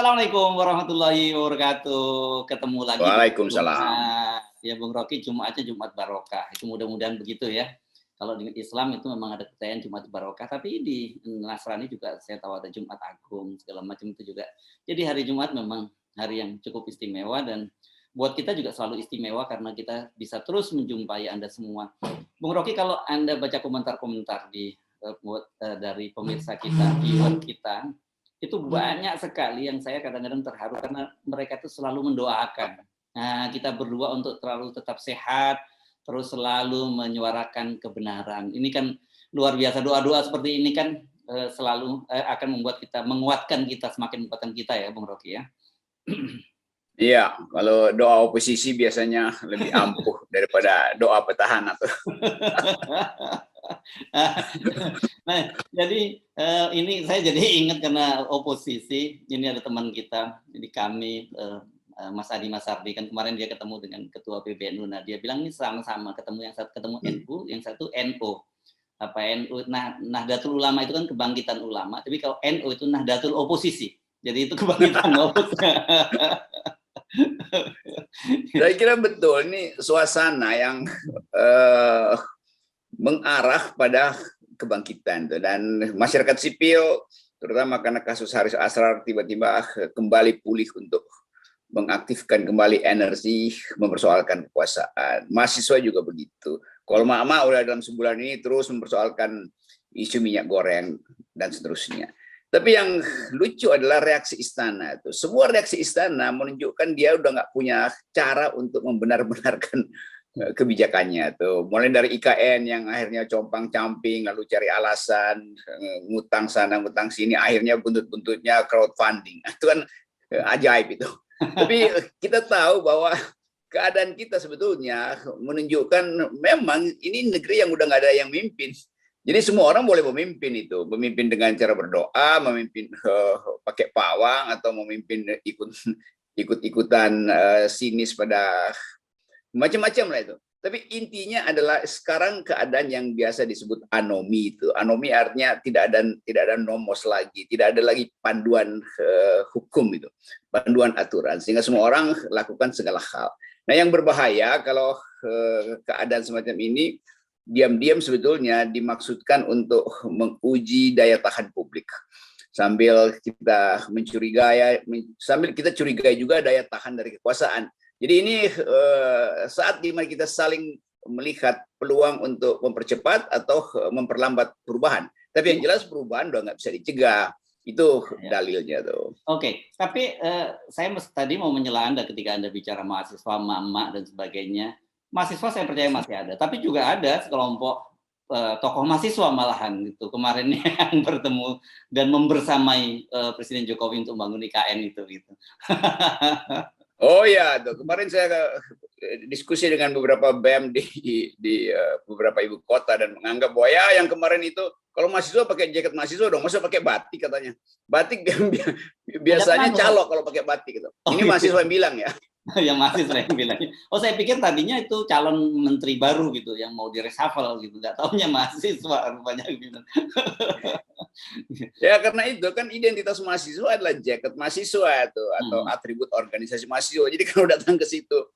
Assalamualaikum warahmatullahi wabarakatuh. Ketemu lagi di Waalaikumsalam. Jumat. Ya Bung Rocky, Jumatnya Jumat Barokah. Itu mudah-mudahan begitu ya. Kalau di Islam itu memang ada kepercayaan Jumat Barokah, tapi di Nasrani juga saya tahu ada Jumat Agung, segala macam itu juga. Jadi hari Jumat memang hari yang cukup istimewa dan buat kita juga selalu istimewa karena kita bisa terus menjumpai Anda semua. Bung Rocky, kalau Anda baca komentar-komentar dari pemirsa kita, viewer kita, itu banyak sekali yang saya kadang-kadang terharu karena mereka itu selalu mendoakan. Nah, kita berdua untuk selalu tetap sehat, terus selalu menyuarakan kebenaran. Ini kan luar biasa, doa-doa seperti ini kan selalu akan membuat kita, menguatkan kita, semakin menguatkan kita ya, Bung Rocky ya. Iya, kalau doa oposisi biasanya lebih ampuh daripada doa petahana tuh. Nah, jadi ini saya jadi ingat karena oposisi. Ini ada teman kita, jadi kami Mas Adi Masardi kan kemarin dia ketemu dengan Ketua PBNU. Nah dia bilang ini sama-sama ketemu, yang satu ketemu NU, yang satu NO. Apa NU? Nah, Nahdlatul Ulama itu kan kebangkitan ulama, tapi kalau NU itu Nahdlatul Oposisi. Jadi itu kebangkitan oposisi. Saya kira betul, ini suasana yang mengarah pada kebangkitan tuh. Dan masyarakat sipil, terutama karena kasus Haris Asrar tiba-tiba kembali pulih untuk mengaktifkan kembali energi, mempersoalkan kekuasaan. Mahasiswa juga begitu. Kalau Mama udah dalam sebulan ini terus mempersoalkan isu minyak goreng dan seterusnya. Tapi yang lucu adalah reaksi istana itu. Semua reaksi istana menunjukkan dia udah nggak punya cara untuk membenar-benarkan kebijakannya tuh. Mulai dari IKN yang akhirnya compang-camping, lalu cari alasan, ngutang sana, ngutang sini, akhirnya buntut-buntutnya crowdfunding. Itu kan ajaib itu. Tapi kita tahu bahwa keadaan kita sebetulnya menunjukkan memang ini negeri yang udah nggak ada yang mimpin. Jadi semua orang boleh memimpin itu, memimpin dengan cara berdoa, memimpin pakai pawang, atau memimpin ikut-ikutan sinis pada macam-macam lah itu. Tapi intinya adalah sekarang keadaan yang biasa disebut anomi itu. Anomi artinya tidak ada nomos lagi, tidak ada lagi panduan hukum itu, panduan aturan, sehingga semua orang lakukan segala hal. Nah, yang berbahaya kalau keadaan semacam ini diam-diam sebetulnya dimaksudkan untuk menguji daya tahan publik, sambil kita curigai juga daya tahan dari kekuasaan. Jadi ini saat dimana kita saling melihat peluang untuk mempercepat atau memperlambat perubahan. Tapi yang jelas perubahan udah nggak bisa dicegah. Itu dalilnya tuh. Oke, tapi saya tadi mau menyela Anda ketika Anda bicara mahasiswa, mama dan sebagainya. Mahasiswa saya percaya masih ada, tapi juga ada sekelompok tokoh mahasiswa malahan gitu kemarin yang bertemu dan membersamai Presiden Jokowi untuk membangun IKN itu gitu. Oh ya, tuh kemarin saya diskusi dengan beberapa BEM di beberapa ibu kota dan menganggap bahwa ya yang kemarin itu kalau mahasiswa pakai jaket mahasiswa dong, masa pakai batik katanya. Batik biasanya calok kalau pakai batik gitu. Ini mahasiswa yang bilang ya. Yang mahasiswa yang bilang. Oh, saya pikir tadinya itu calon menteri baru gitu yang mau direshuffle gitu. Nggak taunya mahasiswa rupanya gitu. Ya karena itu kan identitas mahasiswa adalah jaket mahasiswa itu atau atribut organisasi mahasiswa. Jadi kalau datang ke situ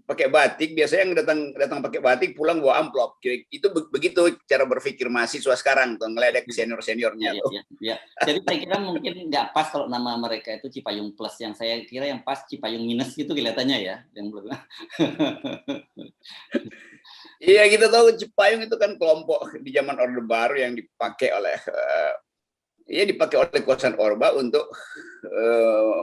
pakai batik, biasanya yang datang pakai batik pulang bawa amplop. Itu begitu cara berpikir mahasiswa sekarang tuh, ngeledek senior-seniornya. Ya. Jadi saya kira mungkin nggak pas kalau nama mereka itu Cipayung Plus, yang saya kira yang pas Cipayung Minus gitu kelihatannya ya, yang belum. Iya, kita tahu Cipayung itu kan kelompok di zaman Orde Baru yang dipakai oleh kekuasaan Orba untuk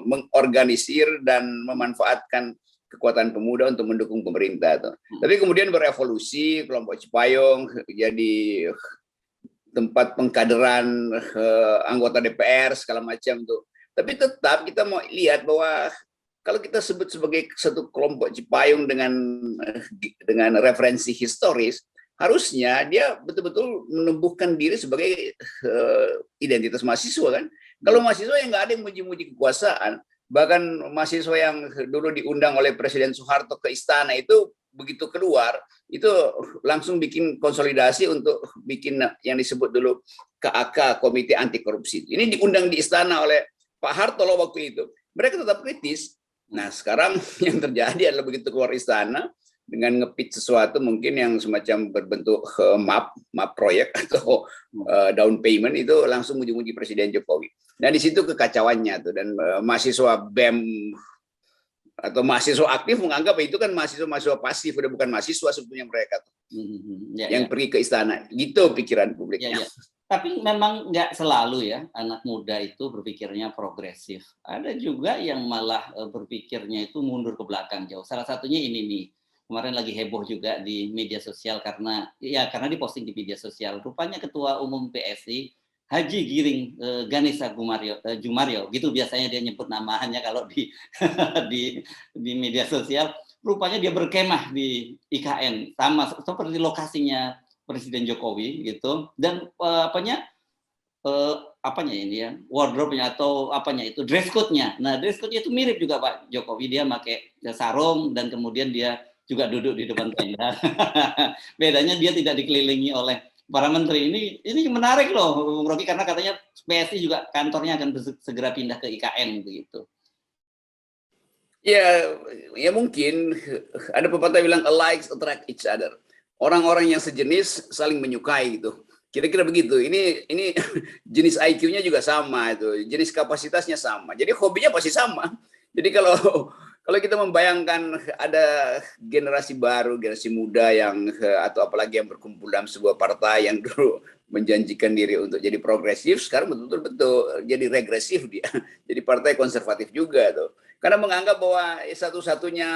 mengorganisir dan memanfaatkan kekuatan pemuda untuk mendukung pemerintah tuh. Tapi kemudian berevolusi, kelompok Cipayung jadi tempat pengkaderan anggota DPR segala macam tuh. Tapi tetap kita mau lihat bahwa kalau kita sebut sebagai satu kelompok Cipayung dengan referensi historis, harusnya dia betul-betul menumbuhkan diri sebagai identitas mahasiswa kan. Kalau mahasiswa yang nggak ada yang muji-muji kekuasaan, bahkan mahasiswa yang dulu diundang oleh Presiden Soeharto ke istana itu begitu keluar, itu langsung bikin konsolidasi untuk bikin yang disebut dulu KAK, Komite Anti Korupsi. Ini diundang di istana oleh Pak Harto loh waktu itu, mereka tetap kritis. Nah sekarang yang terjadi adalah begitu keluar istana dengan ngepit sesuatu mungkin yang semacam berbentuk map proyek atau down payment, itu langsung muji-muji Presiden Jokowi. Nah di situ kekacauannya tuh, dan mahasiswa BEM atau mahasiswa aktif menganggap itu kan mahasiswa pasif, udah bukan mahasiswa sebetulnya mereka tuh, yang pergi ke istana, gitu pikiran publiknya. Tapi memang nggak selalu ya anak muda itu berpikirnya progresif. Ada juga yang malah berpikirnya itu mundur ke belakang jauh. Salah satunya ini nih, kemarin lagi heboh juga di media sosial karena diposting di media sosial. Rupanya Ketua Umum PSI Haji Giring Ganesa Jumario, gitu biasanya dia nyebut namanya kalau di di media sosial. Rupanya dia berkemah di IKN, sama seperti lokasinya Presiden Jokowi gitu, dan wardrobe-nya atau dress code-nya. Nah, dress code-nya itu mirip juga Pak Jokowi, dia pakai sarung dan kemudian dia juga duduk di depan tenda. Bedanya dia tidak dikelilingi oleh para menteri. Ini menarik loh, Bung Rocky, karena katanya PSI juga kantornya akan segera pindah ke IKN begitu. Ya mungkin ada pepatah bilang alike attract each other. Orang-orang yang sejenis saling menyukai gitu. Kira-kira begitu. Ini jenis IQ-nya juga sama itu, jenis kapasitasnya sama. Jadi hobinya pasti sama. Jadi kalau kita membayangkan ada generasi baru, generasi muda yang atau apalagi yang berkumpul dalam sebuah partai yang dulu menjanjikan diri untuk jadi progresif, sekarang betul-betul jadi regresif dia. Jadi partai konservatif juga tuh. Karena menganggap bahwa satu-satunya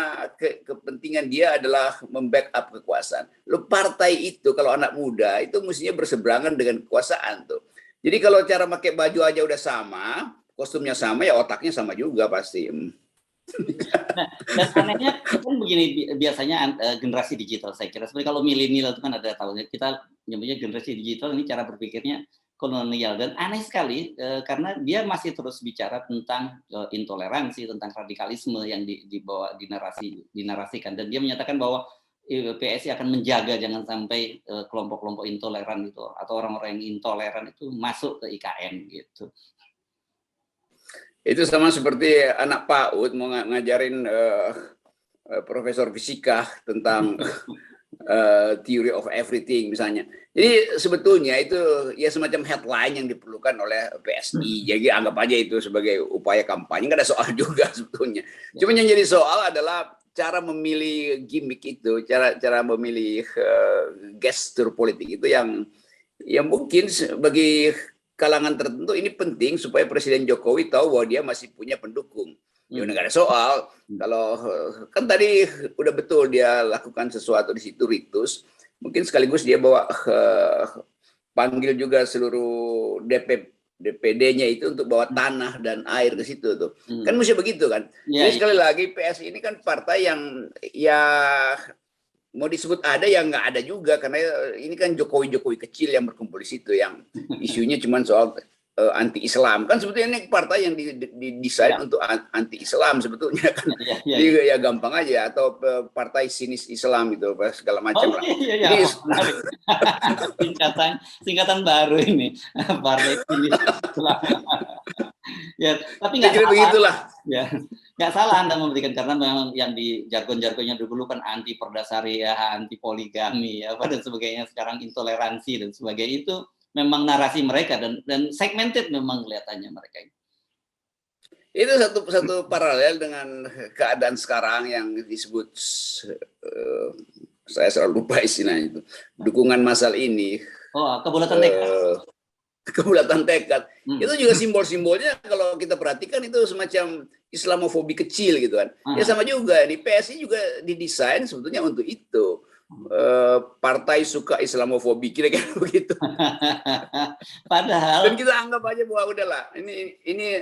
kepentingan dia adalah membackup kekuasaan. Lo partai itu kalau anak muda itu mestinya berseberangan dengan kekuasaan tuh. Jadi kalau cara pakai baju aja udah sama, kostumnya sama, ya otaknya sama juga pasti. Nah, dan anehnya kan begini, biasanya generasi digital saya kira. Seperti kalau milenial itu kan ada tahunnya, kita nyebutnya generasi digital, ini cara berpikirnya kolonial, dan aneh sekali karena dia masih terus bicara tentang intoleransi, tentang radikalisme yang dibawa dinarasikan, dan dia menyatakan bahwa PSI akan menjaga jangan sampai kelompok-kelompok intoleran itu atau orang-orang yang intoleran itu masuk ke IKN gitu. Itu sama seperti anak PAUD mau ngajarin profesor fisika tentang theory of everything misalnya. Jadi sebetulnya itu ya semacam headline yang diperlukan oleh PSI. Jadi anggap aja itu sebagai upaya kampanye, nggak ada soal juga sebetulnya. Cuma yang jadi soal adalah cara memilih gimmick itu, cara memilih gestur politik itu yang mungkin bagi kalangan tertentu ini penting supaya Presiden Jokowi tahu bahwa dia masih punya pendukung. Ya udah nggak ada soal. Kalau kan tadi udah betul dia lakukan sesuatu di situ ritus, mungkin sekaligus dia bawa panggil juga seluruh DPD-nya itu untuk bawa tanah dan air ke situ tuh. Kan mesti begitu kan. Jadi sekali lagi PSI ini kan partai yang ya mau disebut ada yang nggak ada juga, karena ini kan Jokowi kecil yang berkumpul di situ, yang isunya cuma soal anti-Islam. Kan sebetulnya ini partai yang didesain untuk anti-Islam sebetulnya kan. Jadi ya gampang aja, atau partai sinis Islam gitu, segala macam lah. Jadi singkatan baru ini, partai sinis Islam. Ya, tapi nggak salah. Begitulah. Ya, nggak salah Anda memberikan, karena memang yang di jargon-jargonnya dulu kan anti perda syariah, anti poligami, ya, dan sebagainya. Sekarang intoleransi dan sebagainya, itu memang narasi mereka, dan segmented memang kelihatannya mereka ini. Itu satu paralel dengan keadaan sekarang yang disebut saya selalu lupa istilahnya itu, dukungan massal ini. Kebulatan tekad. Kebulatan tekad. Itu juga simbol-simbolnya kalau kita perhatikan itu semacam Islamofobi kecil gitu kan. Ya sama juga di PSI juga didesain sebetulnya untuk itu. Partai suka Islamofobi, kira-kira begitu. Padahal. Dan kita anggap aja bahwa udahlah, ini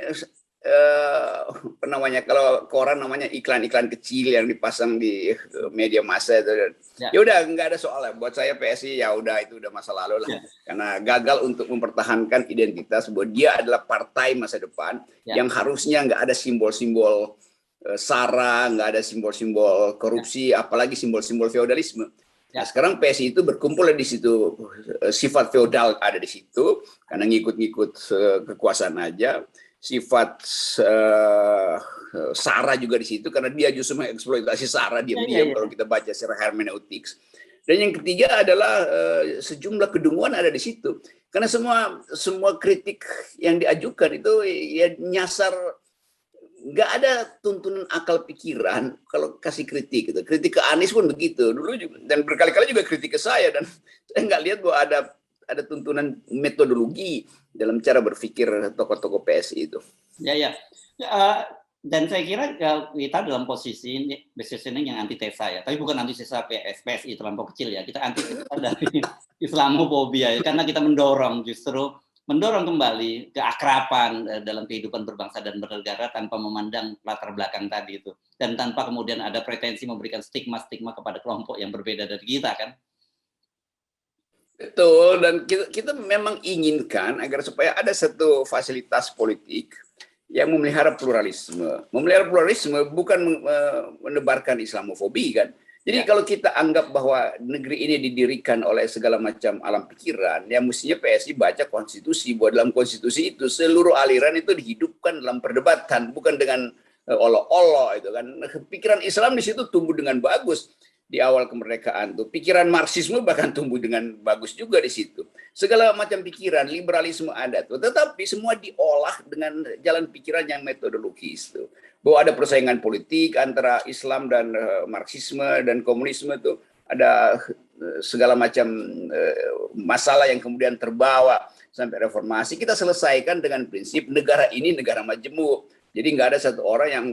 namanya, kalau koran namanya iklan-iklan kecil yang dipasang di media massa itu. Ya udah nggak ada soal lah. Buat saya PSI ya udah, itu udah masa lalu lah. Karena gagal untuk mempertahankan identitas bahwa dia adalah partai masa depan yang harusnya nggak ada simbol-simbol SARA, nggak ada simbol-simbol korupsi, apalagi simbol-simbol feodalisme. Nah, sekarang PSI itu berkumpul di situ, sifat feodal ada di situ karena ngikut-ngikut kekuasaan aja. sifat uh, sara juga di situ, karena dia justru mengeksploitasi sara diam-diam kalau kita baca secara hermeneutik. Dan yang ketiga adalah sejumlah kedunguan ada di situ, karena semua kritik yang diajukan itu ya nyasar, nggak ada tuntunan akal pikiran kalau kasih kritik gitu. Kritik ke Anies pun begitu dulu juga, dan berkali-kali juga kritik ke saya, dan saya nggak lihat bahwa ada tuntunan metodologi dalam cara berpikir tokoh-tokoh PSI itu. Ya. Dan saya kira kita dalam posisi yang antitesa ya, tapi bukan antitesa PSI terlampau kecil ya, kita antitesa dari Islamofobia ya, karena kita mendorong kembali keakraban dalam kehidupan berbangsa dan bernegara tanpa memandang latar belakang tadi itu, dan tanpa kemudian ada pretensi memberikan stigma kepada kelompok yang berbeda dari kita kan. Betul, dan kita memang inginkan agar supaya ada satu fasilitas politik yang memelihara pluralisme. Memelihara pluralisme bukan menebarkan Islamofobi kan. Jadi kalau kita anggap bahwa negeri ini didirikan oleh segala macam alam pikiran, ya mestinya PSI baca konstitusi, bahwa dalam konstitusi itu seluruh aliran itu dihidupkan dalam perdebatan, bukan dengan olok-olok itu kan. Pikiran Islam di situ tumbuh dengan bagus di awal kemerdekaan tuh. Pikiran Marxisme bahkan tumbuh dengan bagus juga di situ. Segala macam pikiran, liberalisme ada tuh. Tetapi semua diolah dengan jalan pikiran yang metodologis tuh. Bahwa ada persaingan politik antara Islam dan Marxisme dan komunisme tuh. Ada segala macam masalah yang kemudian terbawa sampai reformasi. Kita selesaikan dengan prinsip negara ini negara majemuk. Jadi nggak ada satu orang yang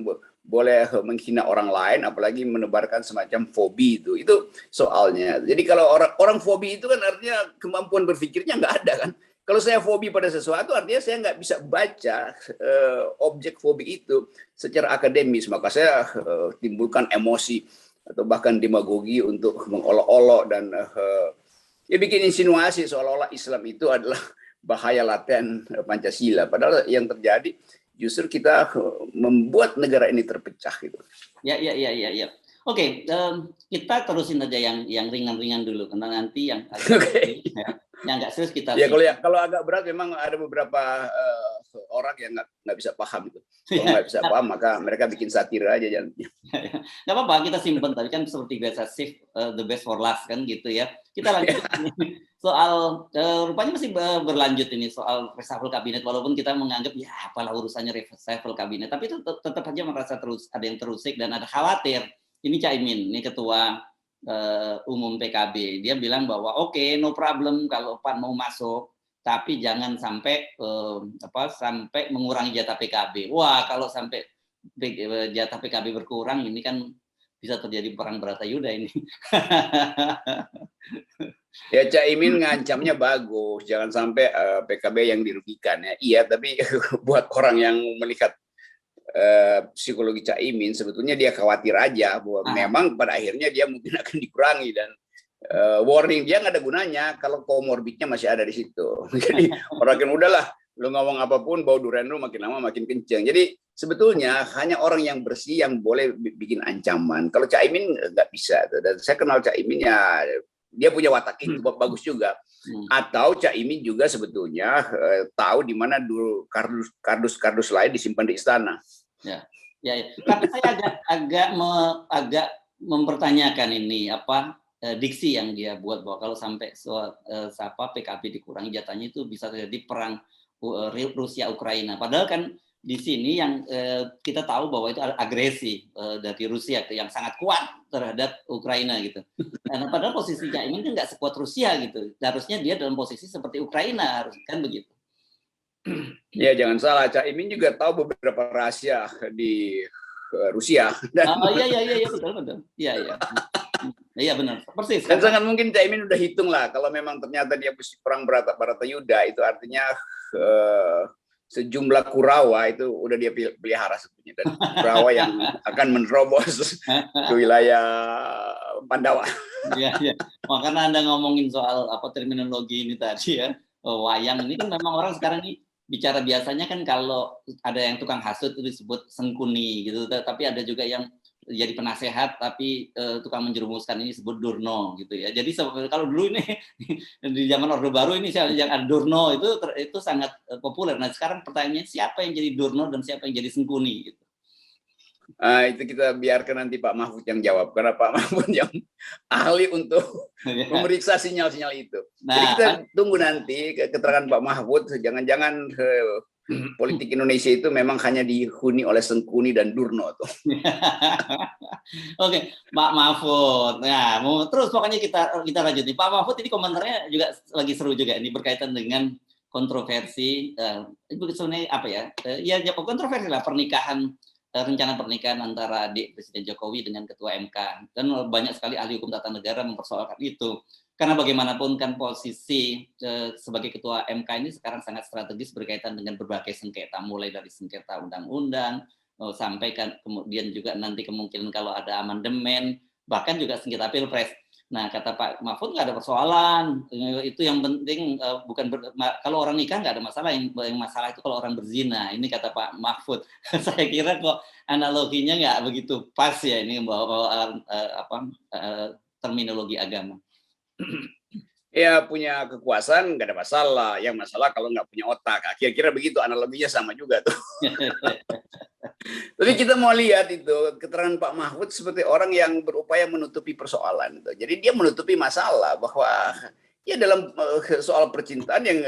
boleh menghina orang lain, apalagi menebarkan semacam fobi itu. Itu soalnya. Jadi kalau orang fobi itu kan artinya kemampuan berpikirnya nggak ada kan. Kalau saya fobi pada sesuatu, artinya saya nggak bisa baca objek fobi itu secara akademis. Maka saya timbulkan emosi atau bahkan demagogi untuk mengolok-olok dan ya bikin insinuasi seolah-olah Islam itu adalah bahaya laten Pancasila. Padahal yang terjadi justru kita membuat negara ini terpecah gitu. Ya. Oke, kita terusin aja yang ringan-ringan dulu, karena nanti yang nggak serius kita. Ya kalau agak berat memang ada beberapa orang yang nggak bisa paham itu. Kalau nggak bisa paham maka mereka bikin satir aja jalannya. Nggak apa-apa, kita simpen tadi kan seperti biasa, save the best for last kan gitu ya. Kita lanjut soal rupanya masih berlanjut ini soal reshuffle kabinet, walaupun kita menganggap ya apalah urusannya reshuffle kabinet, tapi itu tetap aja merasa terus ada yang terusik dan ada khawatir. Ini Caimin, ini ketua umum PKB, dia bilang bahwa oke, no problem kalau PAN mau masuk, tapi jangan sampai sampai mengurangi jatah PKB. Wah, kalau sampai jatah PKB berkurang, ini kan bisa terjadi perang Bratayuda ini. Ya Caimin ngancamnya bagus, jangan sampai PKB yang dirugikan ya. Iya, tapi buat orang yang melihat psikologi Caimin, sebetulnya dia khawatir aja bahwa memang pada akhirnya dia mungkin akan dikurangi, dan warning dia nggak ada gunanya kalau komorbidnya masih ada di situ. Jadi orang kan udahlah, lu ngomong apapun bau durian lu makin lama makin kenceng. Jadi sebetulnya hanya orang yang bersih yang boleh bikin ancaman. Kalau Caimin nggak bisa. Dan saya kenal Caimin ya, dia punya watak itu bagus juga. Atau Caimin juga sebetulnya tahu di mana dulu kardus-kardus lain disimpan di istana. Ya. Tapi saya agak mempertanyakan ini diksi yang dia buat, bahwa kalau sampai PKB dikurangi jatahnya itu bisa terjadi perang Rusia Ukraina. Padahal kan di sini yang kita tahu bahwa itu ada agresi dari Rusia yang sangat kuat terhadap Ukraina gitu. Nah, padahal posisi Caimin kan nggak sekuat Rusia gitu. Harusnya dia dalam posisi seperti Ukraina, harus kan begitu. Ya jangan salah, Caimin juga tahu beberapa rahasia di Rusia. Iya betul. Iya benar, persis. Dan sangat mungkin Caimin udah hitung lah, kalau memang ternyata dia mesti perang Bratayuda, itu artinya sejumlah Kurawa itu udah dia pelihara sebetulnya, dan Kurawa yang akan menerobos ke wilayah Pandawa. Iya. Makanya Anda ngomongin soal terminologi ini tadi ya, wayang ini kan memang orang sekarang ini bicara biasanya kan kalau ada yang tukang hasut itu disebut sengkuni gitu, tapi ada juga yang jadi penasehat tapi tukang menjerumuskan ini disebut Durno gitu ya. Jadi kalau dulu ini di zaman Orde Baru ini yang ada Durno itu sangat populer. Nah sekarang pertanyaannya siapa yang jadi Durno dan siapa yang jadi Sengkuni gitu. Itu kita biarkan nanti Pak Mahfud yang jawab, karena Pak Mahfud yang ahli untuk memeriksa sinyal-sinyal itu. Jadi kita tunggu nanti keterangan Pak Mahfud. Jangan-jangan politik Indonesia itu memang hanya dihuni oleh Sengkuni dan Durno tuh. Oke, Pak Mahfud. Nah, terus pokoknya kita lanjut nih. Pak Mahfud ini komentarnya juga lagi seru juga ini berkaitan dengan kontroversi. Itu sebenarnya apa ya? Ya kontroversi lah pernikahan, rencana pernikahan antara adik Presiden Jokowi dengan Ketua MK. Dan banyak sekali ahli hukum tata negara mempersoalkan itu. Karena bagaimanapun kan posisi sebagai Ketua MK ini sekarang sangat strategis berkaitan dengan berbagai sengketa, mulai dari sengketa undang-undang, sampai kan kemudian juga nanti kemungkinan kalau ada amandemen, bahkan juga sengketa pilpres. Nah, kata Pak Mahfud nggak ada persoalan, itu yang penting kalau orang nikah nggak ada masalah, yang masalah itu kalau orang berzina. Ini kata Pak Mahfud. Saya kira kok analoginya nggak begitu pas ya ini bahwa terminologi agama. Ya punya kekuasaan nggak ada masalah, yang masalah kalau nggak punya otak. Kira-kira begitu, analoginya sama juga tuh. Tapi kita mau lihat itu keterangan Pak Mahfud seperti orang yang berupaya menutupi persoalan. Jadi dia menutupi masalah bahwa ya dalam soal percintaan yang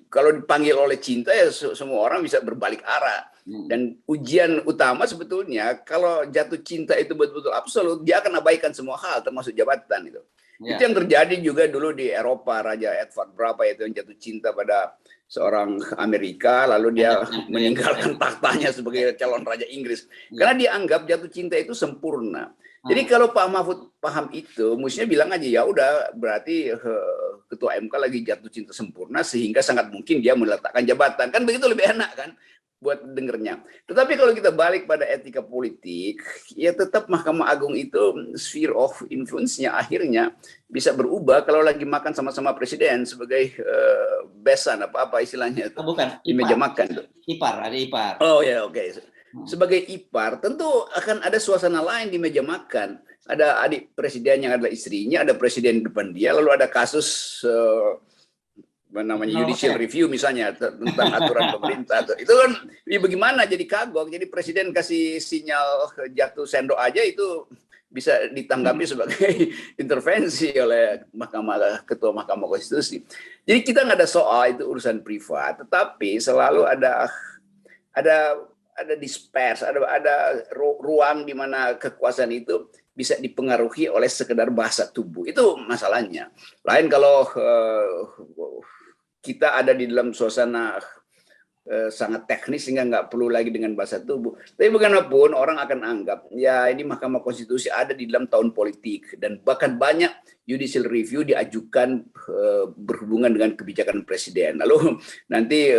kalau dipanggil oleh cinta ya semua orang bisa berbalik arah. Dan ujian utama sebetulnya kalau jatuh cinta itu betul-betul absolut, dia akan abaikan semua hal termasuk jabatan itu. Ya. Itu yang terjadi juga dulu di Eropa, Raja Edward berapa itu yang jatuh cinta pada seorang Amerika, lalu dia meninggalkan tahtanya sebagai calon Raja Inggris. Karena dia anggap jatuh cinta itu sempurna. Jadi kalau Pak Mahfud paham itu, mestinya bilang aja ya udah berarti Ketua MK lagi jatuh cinta sempurna sehingga sangat mungkin dia meletakkan jabatan. Kan begitu lebih enak kan buat dengernya. Tetapi kalau kita balik pada etika politik, ya tetap Mahkamah Agung itu sphere of influence-nya akhirnya bisa berubah kalau lagi makan sama-sama presiden sebagai besan apa istilahnya itu. Bukan, di meja makan. Ipar, ada ipar. Oh ya, oke. Sebagai ipar, tentu akan ada suasana lain di meja makan. Ada adik presiden yang adalah istrinya, ada presiden di depan dia, lalu ada kasus namanya judicial review misalnya tentang aturan pemerintah. Itu kan ya bagaimana jadi kagok, jadi presiden kasih sinyal jatuh sendok aja itu bisa ditanggapi sebagai intervensi oleh Ketua Mahkamah Konstitusi. Jadi kita nggak ada soal itu urusan privat, tetapi selalu ada dispers, ada ruang di mana kekuasaan itu bisa dipengaruhi oleh sekedar bahasa tubuh. Itu masalahnya. Lain kalau kita ada di dalam suasana sangat teknis sehingga nggak perlu lagi dengan bahasa tubuh. Tapi bagaimanapun orang akan anggap ya ini Mahkamah Konstitusi ada di dalam tahun politik dan bahkan banyak judicial review diajukan berhubungan dengan kebijakan presiden. Lalu nanti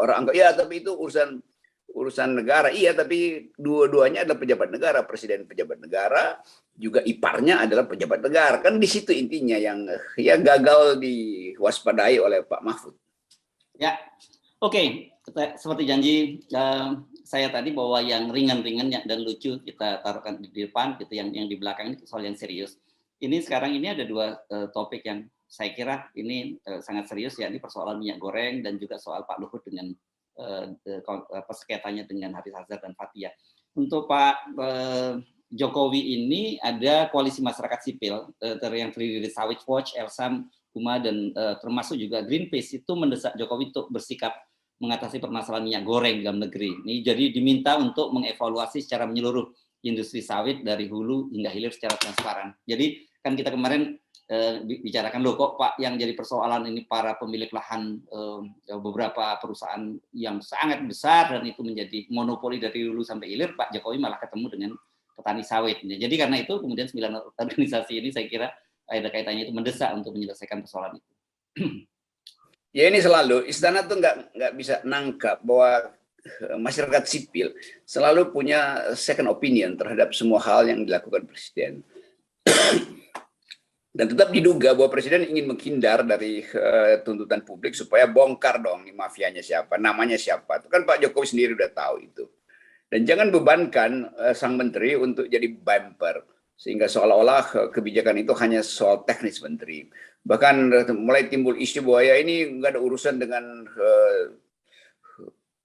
orang anggap ya tapi itu urusan negara. Iya, tapi dua-duanya adalah pejabat negara, presiden pejabat negara, juga iparnya adalah pejabat negara. Kan di situ intinya yang ya gagal diwaspadai oleh Pak Mahfud. Ya, oke. Seperti janji saya tadi bahwa yang ringan-ringan dan lucu kita taruhkan di depan, gitu. Yang di belakang ini soal yang serius. Ini sekarang ini ada dua topik yang saya kira ini sangat serius, yakni persoalan minyak goreng dan juga soal Pak Luhut dengan sengketanya dengan Haris Azhar dan Fathia. Untuk Pak Jokowi ini ada koalisi masyarakat sipil yang terdiri dari Sawit Watch, Elsam, Huma, dan termasuk juga Greenpeace itu mendesak Jokowi untuk bersikap mengatasi permasalahan minyak goreng dalam negeri. Ini jadi diminta untuk mengevaluasi secara menyeluruh industri sawit dari hulu hingga hilir secara transparan. Jadi kan kita kemarin bicarakan loh kok Pak yang jadi persoalan ini para pemilik lahan beberapa perusahaan yang sangat besar dan itu menjadi monopoli dari hulu sampai hilir, Pak Jokowi malah ketemu dengan petani sawit. Jadi karena itu kemudian 9 organisasi ini saya kira ada kaitannya itu mendesak untuk menyelesaikan persoalan itu. Ya ini selalu istana tuh nggak bisa nangkap bahwa masyarakat sipil selalu punya second opinion terhadap semua hal yang dilakukan presiden. Dan tetap diduga bahwa presiden ingin menghindar dari tuntutan publik supaya bongkar dong mafianya siapa, namanya siapa. Itu kan Pak Jokowi sendiri udah tahu itu. Dan jangan bebankan sang menteri untuk jadi bumper, sehingga seolah-olah kebijakan itu hanya soal teknis menteri. Bahkan mulai timbul isu bahwa ya ini nggak ada urusan dengan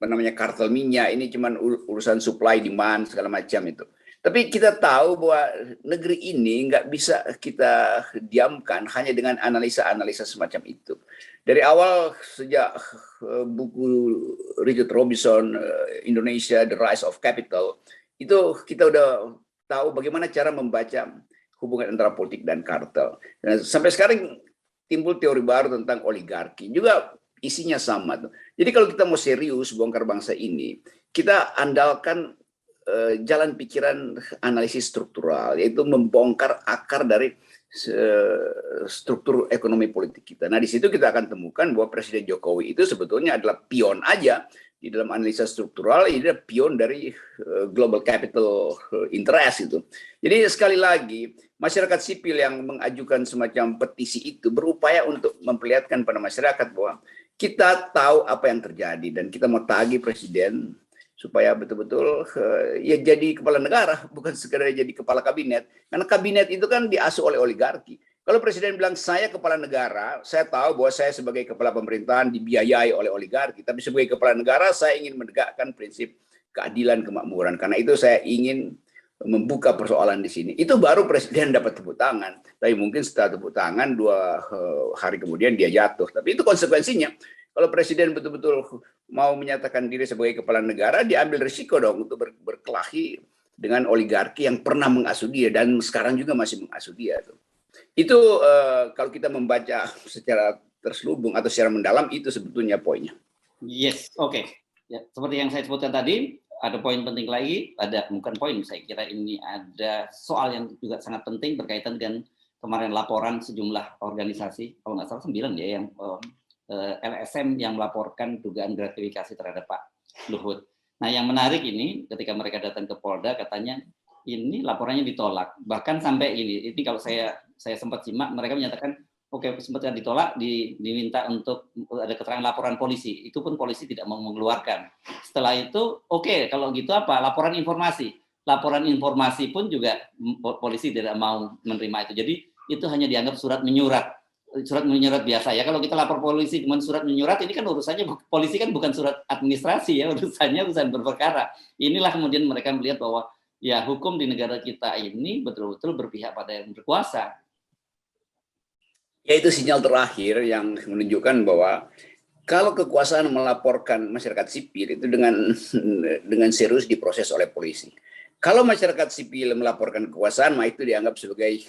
apa namanya kartel minyak, ini cuma urusan supply demand segala macam itu. Tapi kita tahu bahwa negeri ini nggak bisa kita diamkan hanya dengan analisa-analisa semacam itu. Dari awal sejak buku Richard Robinson, Indonesia, The Rise of Capital, itu kita udah tahu bagaimana cara membaca hubungan antara politik dan kartel. Dan sampai sekarang timbul teori baru tentang oligarki, juga isinya sama tuh. Jadi kalau kita mau serius bongkar bangsa ini, kita andalkan jalan pikiran analisis struktural, yaitu membongkar akar dari struktur ekonomi politik kita. Nah, di situ kita akan temukan bahwa Presiden Jokowi itu sebetulnya adalah pion aja di dalam analisa struktural, ini adalah pion dari global capital interest itu. Jadi sekali lagi, masyarakat sipil yang mengajukan semacam petisi itu berupaya untuk memperlihatkan pada masyarakat bahwa kita tahu apa yang terjadi dan kita mau tagih Presiden supaya betul-betul ya jadi kepala negara, bukan sekedar jadi kepala kabinet. Karena kabinet itu kan diasuh oleh oligarki. Kalau Presiden bilang saya kepala negara, saya tahu bahwa saya sebagai kepala pemerintahan dibiayai oleh oligarki. Tapi sebagai kepala negara saya ingin menegakkan prinsip keadilan kemakmuran. Karena itu saya ingin membuka persoalan di sini. Itu baru Presiden dapat tepuk tangan. Tapi mungkin setelah tepuk tangan 2 hari kemudian dia jatuh. Tapi itu konsekuensinya. Kalau Presiden betul-betul mau menyatakan diri sebagai kepala negara, dia ambil risiko dong untuk berkelahi dengan oligarki yang pernah mengasuh dia dan sekarang juga masih mengasuh dia. Itu kalau kita membaca secara terselubung atau secara mendalam, itu sebetulnya poinnya. Yes, oke. Ya, seperti yang saya sebutkan tadi, ada poin penting lagi, bukan poin, saya kira ini ada soal yang juga sangat penting berkaitan dengan kemarin laporan sejumlah organisasi, kalau nggak salah 9 ya, yang LSM yang melaporkan dugaan gratifikasi terhadap Pak Luhut. Nah, yang menarik ini ketika mereka datang ke Polda katanya ini laporannya ditolak. Bahkan sampai ini kalau saya sempat simak, mereka menyatakan oke, sempat ditolak, diminta untuk ada keterangan laporan polisi. Itu pun polisi tidak mau mengeluarkan. Setelah itu oke, kalau gitu apa? Laporan informasi. Laporan informasi pun juga polisi tidak mau menerima itu. Jadi itu hanya dianggap surat menyurat biasa ya. Kalau kita lapor polisi cuma surat menyurat, ini kan urusannya polisi kan bukan surat administrasi ya, urusannya urusan berperkara. Inilah kemudian mereka melihat bahwa ya hukum di negara kita ini betul-betul berpihak pada yang berkuasa. Ya, itu sinyal terakhir yang menunjukkan bahwa kalau kekuasaan melaporkan masyarakat sipil itu dengan serius diproses oleh polisi. Kalau masyarakat sipil melaporkan kekuasaan, maka itu dianggap sebagai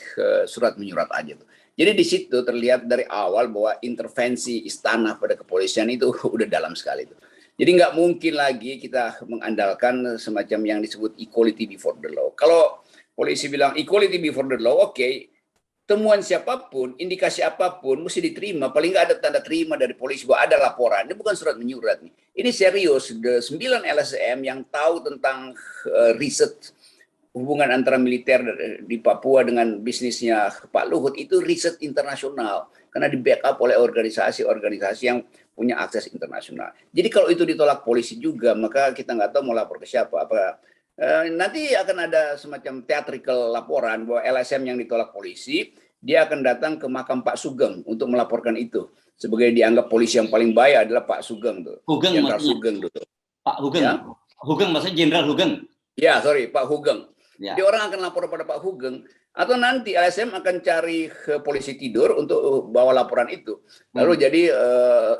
surat menyurat aja tuh. Jadi di situ terlihat dari awal bahwa intervensi istana pada kepolisian itu udah dalam sekali tuh. Jadi nggak mungkin lagi kita mengandalkan semacam yang disebut equality before the law. Kalau polisi bilang equality before the law, oke, temuan siapapun, indikasi apapun mesti diterima. Paling nggak ada tanda terima dari polisi bahwa ada laporan. Ini bukan surat menyurat nih. Ini serius. 9 LSM yang tahu tentang riset hubungan antara militer di Papua dengan bisnisnya Pak Luhut itu riset internasional karena di backup oleh organisasi-organisasi yang punya akses internasional. Jadi kalau itu ditolak polisi juga, maka kita nggak tahu mau lapor ke siapa. Nanti akan ada semacam theatrical laporan bahwa LSM yang ditolak polisi, dia akan datang ke makam Pak Sugeng untuk melaporkan itu. Sebagai dianggap polisi yang paling baik adalah Pak Sugeng tuh. Jenderal Sugeng dulu. Pak Hugeng. Ya? Hugeng maksudnya Jenderal Hugeng. Ya, sorry, Pak Hugeng. Ya. Jadi orang akan lapor pada Pak Hugeng, atau nanti LSM akan cari ke polisi tidur untuk bawa laporan itu. Lalu jadi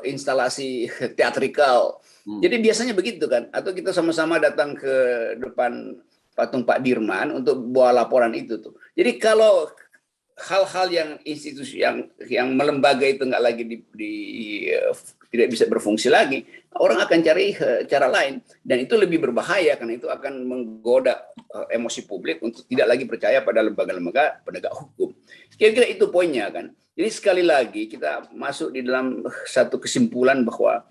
instalasi teatrikal. Jadi biasanya begitu kan, atau kita sama-sama datang ke depan patung Pak Dirman untuk bawa laporan itu tuh. Jadi kalau hal-hal yang institusi yang melembaga itu nggak lagi tidak bisa berfungsi lagi, orang akan cari cara lain, dan itu lebih berbahaya karena itu akan menggoda emosi publik untuk tidak lagi percaya pada lembaga-lembaga penegak hukum. Kira-kira itu poinnya kan. Jadi sekali lagi kita masuk di dalam satu kesimpulan bahwa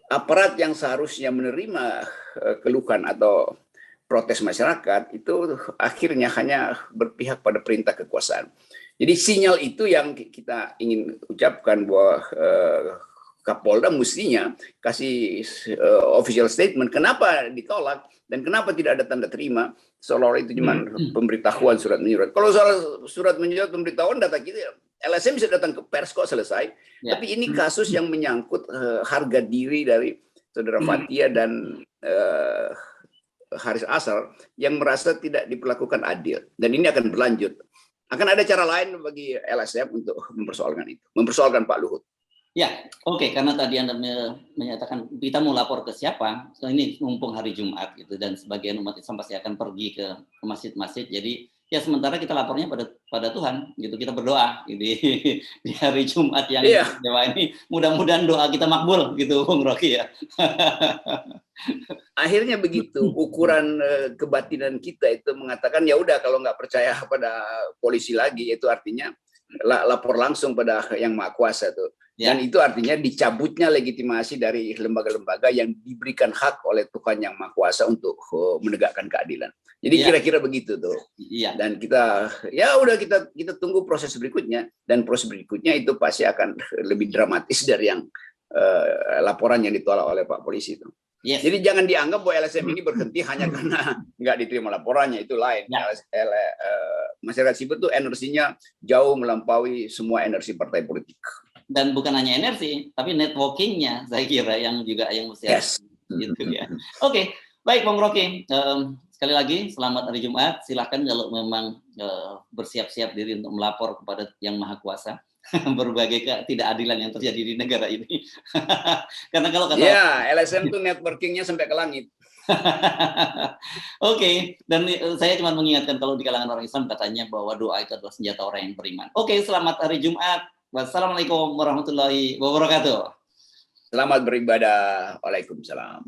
aparat yang seharusnya menerima keluhan atau protes masyarakat itu akhirnya hanya berpihak pada perintah kekuasaan. Jadi sinyal itu yang kita ingin ucapkan bahwa Kapolda mestinya kasih official statement kenapa ditolak dan kenapa tidak ada tanda terima, seolah-olah itu cuma pemberitahuan surat menyurat. Kalau soal surat menyurat pemberitahuan, data kita LSM bisa datang ke pers kok, selesai. Tapi ini kasus yang menyangkut harga diri dari Saudara Fathia dan Haris Azhar yang merasa tidak diperlakukan adil, dan ini akan berlanjut. Akan ada cara lain bagi LSM untuk mempersoalkan itu, mempersoalkan Pak Luhut. Ya, oke, karena tadi Anda menyatakan kita mau lapor ke siapa, so ini mumpung hari Jumat gitu, dan sebagian umat Islam pasti akan pergi ke masjid-masjid, jadi ya sementara kita lapornya pada Tuhan gitu, kita berdoa gitu, di hari Jumat yang dewa ini, mudah-mudahan doa kita makbul gitu, Bung Rocky ya. Akhirnya begitu, ukuran kebatinan kita itu mengatakan ya udah, kalau nggak percaya pada polisi lagi, itu artinya lapor langsung pada yang Maha Kuasa tuh. Dan itu artinya dicabutnya legitimasi dari lembaga-lembaga yang diberikan hak oleh Tuhan yang Maha Kuasa untuk menegakkan keadilan. Jadi kira-kira begitu tuh. Dan kita ya udah, kita tunggu proses berikutnya, dan proses berikutnya itu pasti akan lebih dramatis dari yang laporan yang ditolak oleh Pak Polisi itu. Jadi jangan dianggap bahwa LSM ini berhenti hanya karena nggak diterima laporannya, itu lain. Masyarakat sipil itu energinya jauh melampaui semua energi partai politik. Dan bukan hanya energi, tapi networkingnya saya kira yang juga yang mesti gitu ya. Oke, baik Bung Rocky. Sekali lagi selamat hari Jumat. Silahkan kalau memang bersiap-siap diri untuk melapor kepada yang Maha Kuasa berbagai ketidakadilan yang terjadi di negara ini. Karena kalau kata LSM itu networkingnya sampai ke langit. Oke, dan saya cuma mengingatkan kalau di kalangan orang Islam katanya bahwa doa itu adalah senjata orang yang beriman. Oke, selamat hari Jumat. Wassalamualaikum warahmatullahi wabarakatuh. Selamat beribadah. Waalaikumsalam.